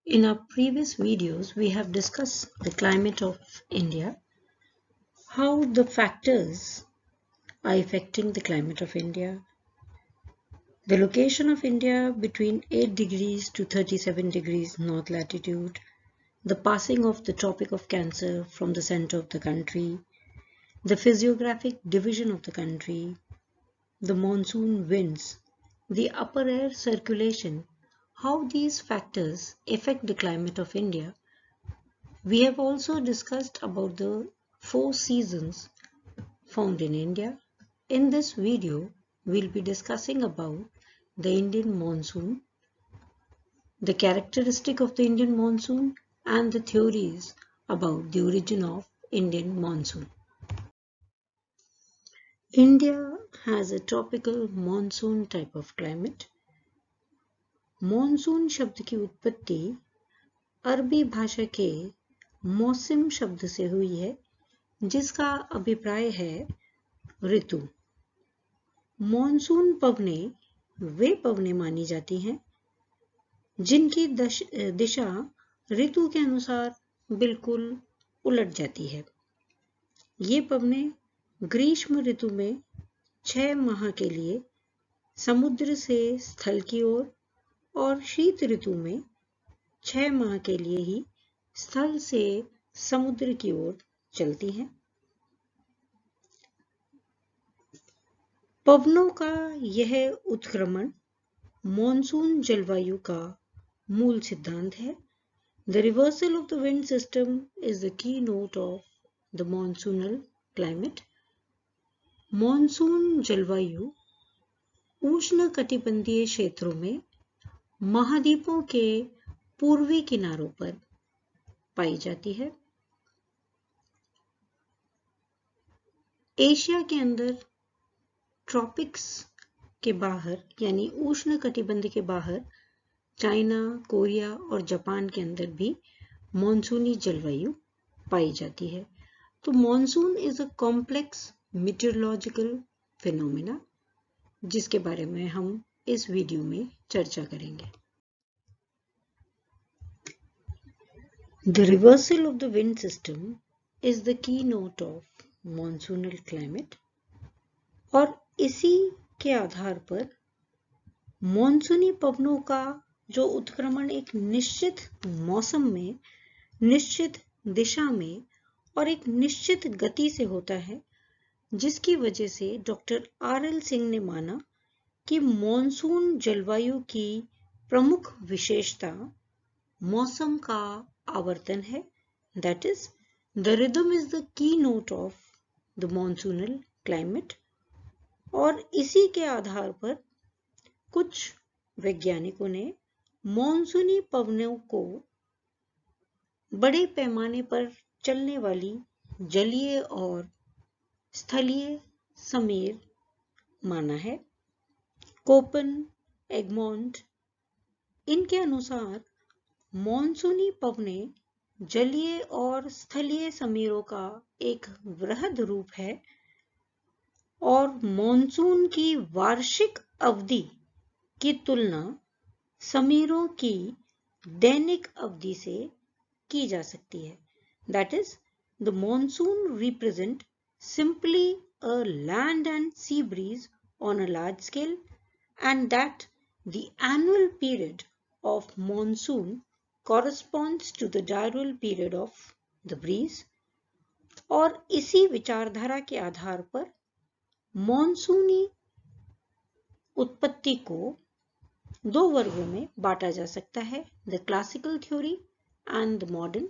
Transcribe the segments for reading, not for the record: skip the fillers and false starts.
In our previous videos, we have discussed the climate of India, how the factors are affecting the climate of India, the location of India between 8 degrees to 37 degrees north latitude, the passing of the Tropic of Cancer from the center of the country, the physiographic division of the country, the monsoon winds, the upper air circulation, how these factors affect the climate of India. We have also discussed about the 4 seasons found in India. In this video, we'll be discussing about the Indian monsoon, the characteristic of the Indian monsoon, and the theories about the origin of Indian monsoon. India has a tropical monsoon type of climate. Monsoon शब्द की उत्पत्ति अरबी भाषा के मौसम शब्द से हुई है, जिसका अभिप्राय है ऋतु। मॉनसून पवनें वे पवनें मानी जाती हैं जिनकी दिशा ऋतु के अनुसार बिल्कुल उलट जाती है। ये पवनें ग्रीष्म ऋतु में 6 माह के लिए समुद्र से स्थल की ओर और शीत ऋतु में 6 माह के लिए ही स्थल से समुद्र की ओर चलती हैं। पवनों का यह उत्क्रमण मॉनसून जलवायु का मूल सिद्धांत है। The reversal of the wind system is the keynote of the monsoonal climate. Monsoon जलवायु उष्णकटिबंधीय क्षेत्रों में महाद्वीपों के पूर्वी किनारों पर पाई जाती है। एशिया के अंदर ट्रॉपिक्स के बाहर यानी उष्णकटिबंध के बाहर चाइना, कोरिया और जापान के अंदर भी मॉनसूनी जलवायु पाई जाती है। तो monsoon is a complex meteorological phenomena, जिसके बारे में हम इस वीडियो में चर्चा करेंगे। The reversal of the wind system is the keynote of monsoonal climate, और इसी के आधार पर मॉनसूनी पवनों का जो उत्क्रमण एक निश्चित मौसम में, निश्चित दिशा में और एक निश्चित गति से होता है, जिसकी वजह से डॉक्टर आर.एल. सिंह ने माना कि मॉनसून जलवायु की प्रमुख विशेषता मौसम का आवर्तन है। That is, the rhythm is the keynote of the monsoonal climate. और इसी के आधार पर कुछ वैज्ञानिकों ने मॉनसूनी पवनों को बड़े पैमाने पर चलने वाली जलीय और स्थलीय समीर माना है। कोपन, एगमोंट, इनके अनुसार मॉनसूनी पवनें जलीय और स्थलीय समीरों का एक वृहद रूप है और मॉनसून की वार्षिक अवधि की तुलना समीरों की दैनिक अवधि से की जा सकती है। That is, the monsoon represent simply a land and sea breeze on a large scale, and that the annual period of monsoon corresponds to the diurnal period of the breeze. और इसी विचारधारा के आधार पर मॉनसूनी उत्पत्ति को 2 वर्गों में बांटा जा सकता है, the classical theory and the modern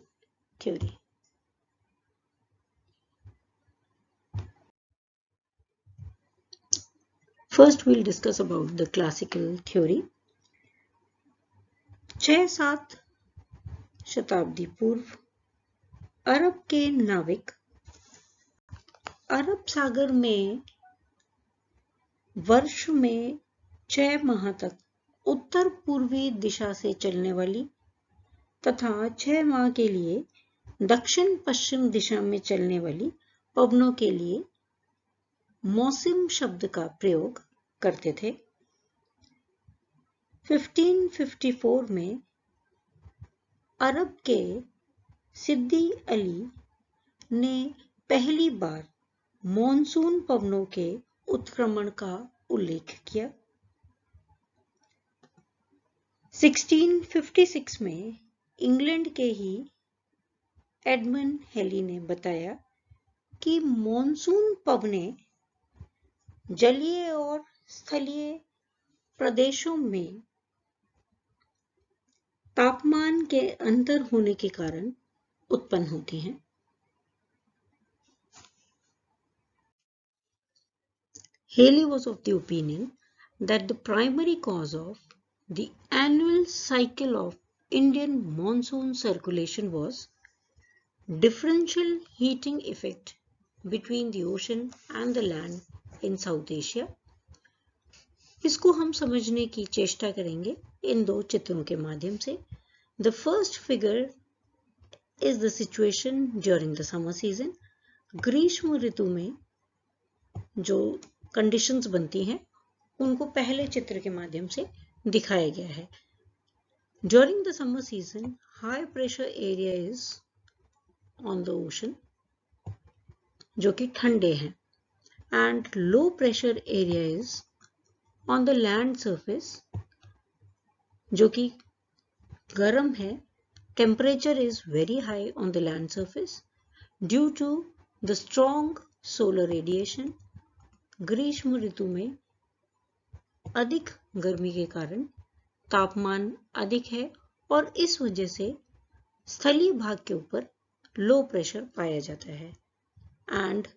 theory. First, we'll discuss about the classical theory. 6-7 शताब्दी पूर्व अरब के नाविक अरब सागर में वर्ष में 6 माह तक उत्तर पूर्वी दिशा से चलने वाली तथा 6 माह के लिए दक्षिण पश्चिम दिशा में चलने वाली पवनों के लिए मौसम शब्द का प्रयोग करते थे। 1554 में अरब के सिद्दी अली ने पहली बार मॉनसून पवनों के उत्क्रमण का उल्लेख किया। 1656 में इंग्लैंड के ही एडमंड हेली ने बताया कि मॉनसून पवनें जलीय और स्थलीय प्रदेशों में तापमान के अंतर होने के कारण उत्पन्न होती हैं। Haley was of the opinion that the primary cause of the annual cycle of Indian monsoon circulation was differential heating effect between the ocean and the land in South Asia. इसको हम समझने की चेष्टा करेंगे इन दो चित्रों के माध्यम से। The first figure is the situation during the summer season. ग्रीष्म ऋतु में जो कंडीशंस बनती हैं उनको पहले चित्र के माध्यम से दिखाया गया है। During the summer season, high pressure area is on the ocean, जो कि ठंडे हैं, and low pressure area is on the land surface, जो कि गर्म है। Temperature is very high on the land surface due to the strong solar radiation. ग्रीष्म ऋतु में अधिक गर्मी के कारण तापमान अधिक है और इस वजह से स्थलीय भाग के ऊपर लो प्रेशर पाया जाता है। एंड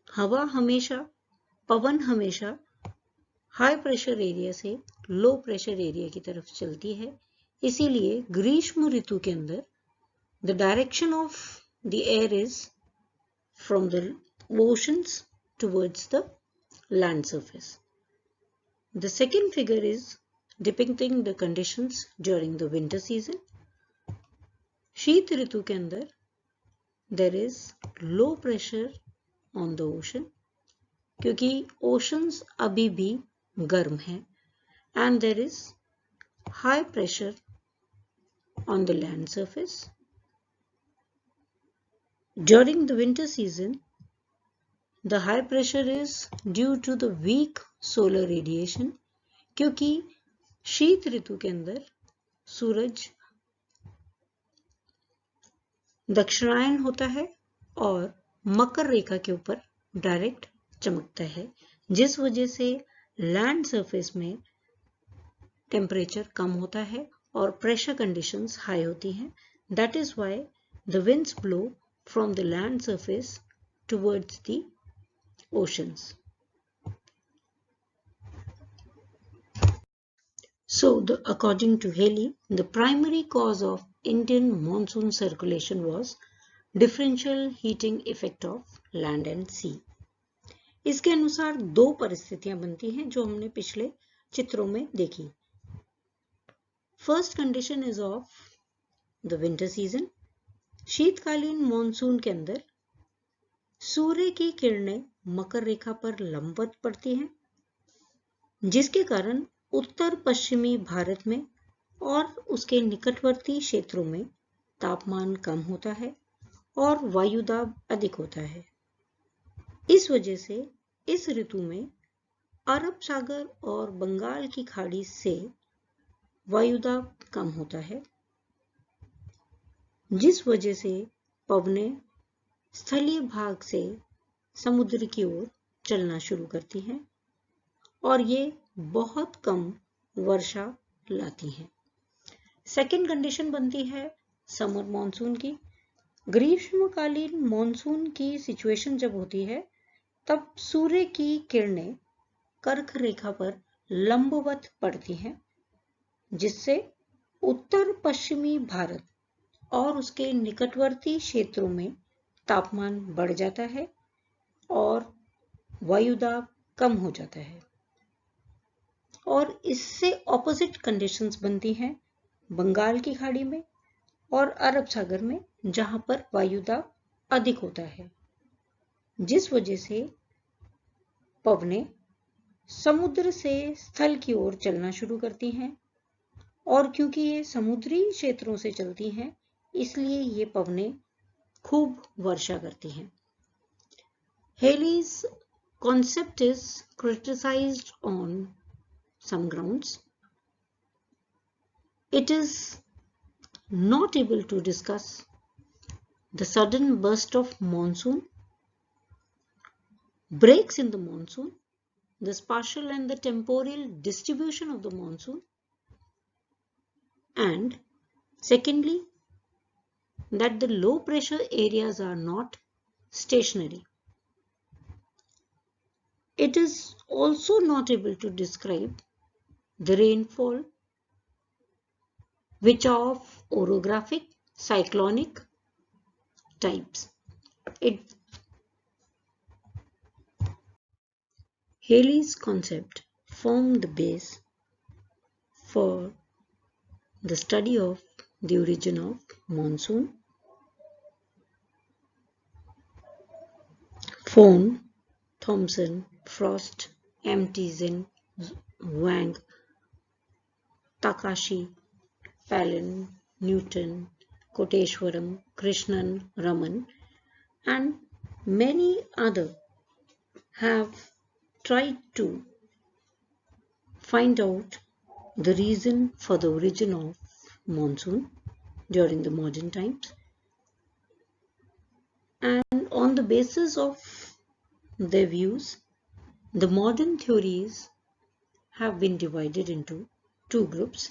पवन हमेशा हाई प्रेशर एरिया से लो प्रेशर एरिया की तरफ चलती है। इसीलिए ग्रीष्म ऋतु के अंदर the direction of the air is from the oceans towards the land surface. The second figure is depicting the conditions during the winter season. शीत ऋतु के अंदर there is low pressure on the ocean क्योंकि oceans अभी भी गर्म हैं and there is high pressure on the land surface. During the winter season, the high pressure is due to the weak solar radiation क्योंकि शीत ऋतु के अंदर सूरज दक्षिणायन होता है और मकर रेखा के ऊपर डायरेक्ट चमकता है, जिस वजह से लैंड सरफेस में टेम्परेचर कम होता है और प्रेशर कंडीशंस हाई होती हैं। That is why the winds blow from the land surface towards the oceans. So, according to Haley, the primary cause of Indian monsoon circulation was differential heating effect of land and sea. इसके अनुसार दो परिस्थितियां बनती हैं जो हमने पिछले चित्रों में देखी। First condition is of the winter season. शीतकालीन मॉनसून के अंदर सूर्य की किरणें मकर रेखा पर लंबवत पड़ती हैं, जिसके कारण उत्तर पश्चिमी भारत में और उसके निकटवर्ती क्षेत्रों में तापमान कम होता है और वायुदाब अधिक होता है। इस वजह से इस ऋतु में अरब सागर और बंगाल की खाड़ी से वायुदाब कम होता है, जिस वजह से पवनें स्थलीय भाग से समुद्र की ओर चलना शुरू करती हैं और ये बहुत कम वर्षा लाती हैं। सेकेंड कंडीशन बनती है समर मॉनसून की। ग्रीष्मकालीन मॉनसून की सिचुएशन जब होती है तब सूर्य की किरणें कर्क रेखा पर लंबवत पड़ती हैं, जिससे उत्तर पश्चिमी भारत और उसके निकटवर्ती क्षेत्रों में तापमान बढ़ जाता है और वायुदाब कम हो जाता है। और इससे ऑपोजिट कंडीशंस बनती हैं बंगाल की खाड़ी में और अरब सागर में, जहां पर वायुदाब अधिक होता है, जिस वजह से पवनें समुद्र से स्थल की ओर चलना शुरू करती हैं और क्योंकि ये समुद्री क्षेत्रों से चलती हैं इसलिए ये पवनें खूब वर्षा करती हैं। Halley's concept is criticized on some grounds. It is not able to discuss the sudden burst of monsoon, breaks in the monsoon, the spatial and the temporal distribution of the monsoon, and secondly, that the low pressure areas are not stationary. It is also not able to describe the rainfall which are of orographic, cyclonic types. Halley's concept formed the base for the study of the origin of monsoon. Fone, Thomson, Frost, M. Thiessen, Wang, Takashi, Palin, Newton, Koteshwaram, Krishnan, Raman, and many others have tried to find out the reason for the origin of monsoon during the modern times, and on the basis of their views, the modern theories have been divided into two groups,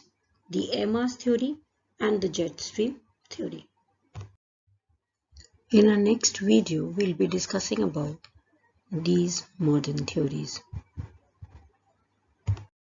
the air mass theory and the jet stream theory. In our next video, we'll be discussing about these modern theories.